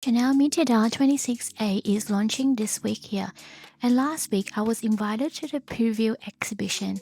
CHANEL Métiers 26A is launching this week here, and last week I was invited to the preview exhibition.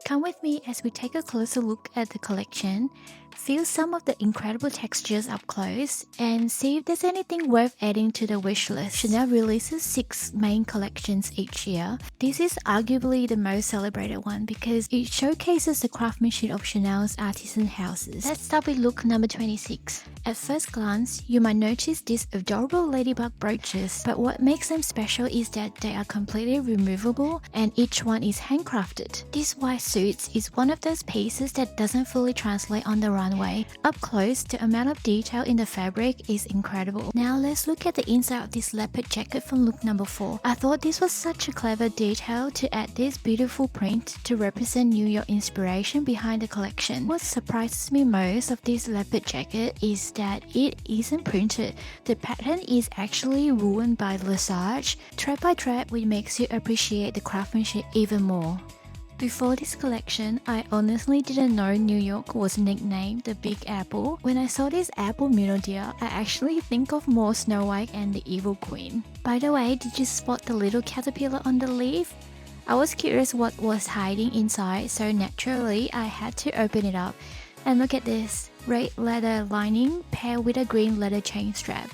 Come with me as we take a closer look at the collection, feel some of the incredible textures up close, and see if there's anything worth adding to the wish list. CHANEL releases 6 main collections each year. This is arguably the most celebrated one because it showcases the craftsmanship of CHANEL's artisan houses. Let's start with look number 26. At first glance, you might notice these adorable ladybug brooches, but what makes them special is that they are completely removable and each one is handcrafted. This white suede is one of those pieces that doesn't fully translate on the runway. Up close, the amount of detail in the fabric is incredible. Now let's look at the inside of this leopard jacket from look number 4. I thought this was such a clever detail to add this beautiful print to represent New York inspiration behind the collection. What surprises me most of this leopard jacket is that it isn't printed. The pattern is actually woven by Lesage, thread by thread, which makes you appreciate the craftsmanship even more. Before this collection, I honestly didn't know New York was nicknamed the Big Apple. When I saw this apple middle deer, I actually think of more Snow White and the Evil Queen. By the way, did you spot the little caterpillar on the leaf? I was curious what was hiding inside, so naturally I had to open it up. And look at this, red leather lining paired with a green leather chain strap.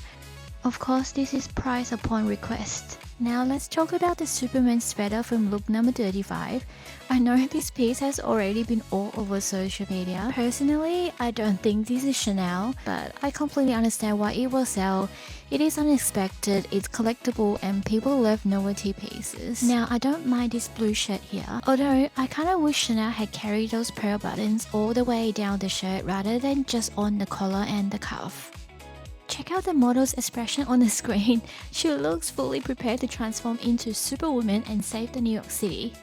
Of course, this is priced upon request. Now let's talk about the Superman sweater from look number 35. I know this piece has already been all over social media. Personally, I don't think this is CHANEL, but I completely understand why it will sell. It is unexpected, it's collectible, and people love novelty pieces. Now, I don't mind this blue shirt here, although I kinda wish CHANEL had carried those pearl buttons all the way down the shirt rather than just on the collar and the cuff. Check out the model's expression on the screen. She looks fully prepared to transform into Superwoman and save the New York City.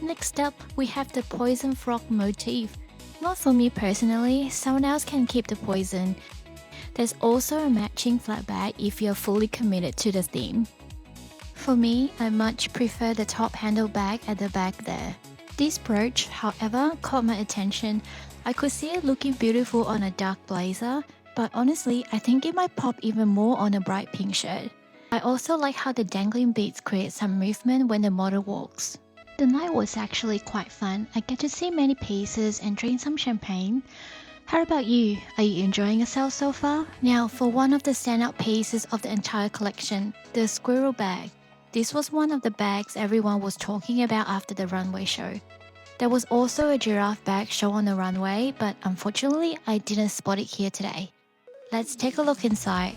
Next up, we have the poison frog motif. Not for me personally, someone else can keep the poison. There's also a matching flat bag if you're fully committed to the theme. For me, I much prefer the top handle bag at the back there. This brooch, however, caught my attention. I could see it looking beautiful on a dark blazer, but honestly, I think it might pop even more on a bright pink shirt. I also like how the dangling beads create some movement when the model walks. The night was actually quite fun. I get to see many pieces and drink some champagne. How about you? Are you enjoying yourself so far? Now for one of the standout pieces of the entire collection, the squirrel bag. This was one of the bags everyone was talking about after the runway show. There was also a giraffe bag shown on the runway, but unfortunately I didn't spot it here today. Let's take a look inside.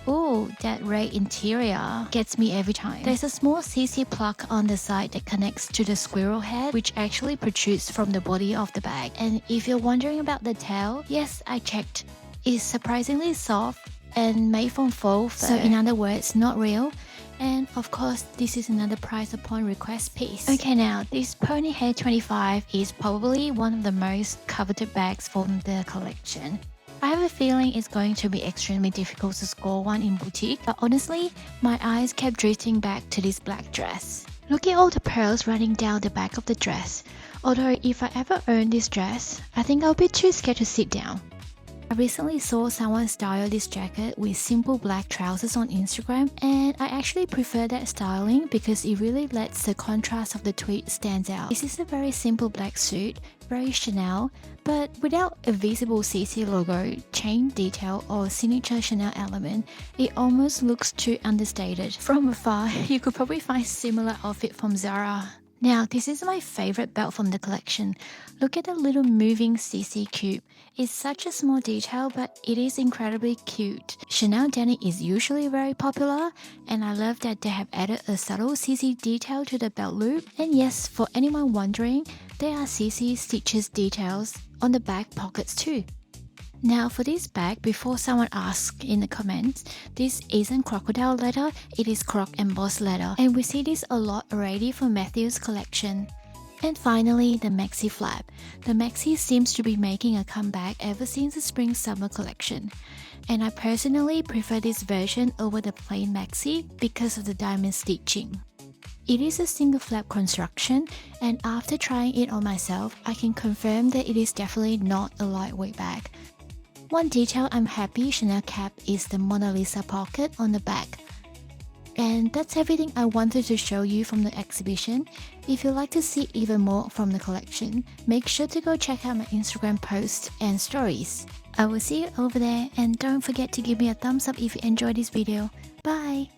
Ooh, that red interior gets me every time. There's a small CC plug on the side that connects to the squirrel head, which actually protrudes from the body of the bag. And if you're wondering about the tail, yes, I checked. It's surprisingly soft and made from faux fur. So in other words, not real. And of course, this is another price upon request piece. Okay, now this Pony Hair 25 is probably one of the most coveted bags from the collection. I have a feeling it's going to be extremely difficult to score one in boutique, but honestly, my eyes kept drifting back to this black dress. Look at all the pearls running down the back of the dress. Although if I ever own this dress, I think I'll be too scared to sit down. I recently saw someone style this jacket with simple black trousers on Instagram, and I actually prefer that styling because it really lets the contrast of the tweed stand out. This is a very simple black suit, very CHANEL, but without a visible CC logo, chain detail, or signature CHANEL element, it almost looks too understated. From afar, you could probably find similar outfit from Zara. Now, this is my favorite belt from the collection. Look at the little moving CC cube. It's such a small detail, but it is incredibly cute. CHANEL denim is usually very popular, and I love that they have added a subtle CC detail to the belt loop. And yes, for anyone wondering, there are CC stitches details on the back pockets too. Now for this bag, before someone asks in the comments, this isn't crocodile leather, it is croc embossed leather, and we see this a lot already for Matthew's collection. And finally, the maxi flap. The maxi seems to be making a comeback ever since the spring-summer collection, and I personally prefer this version over the plain maxi because of the diamond stitching. It is a single flap construction, and after trying it on myself, I can confirm that it is definitely not a lightweight bag. One detail I'm happy Chanel kept is the Mona Lisa pocket on the back. And that's everything I wanted to show you from the exhibition. If you'd like to see even more from the collection, make sure to go check out my Instagram posts and stories. I will see you over there, and don't forget to give me a thumbs up if you enjoyed this video. Bye!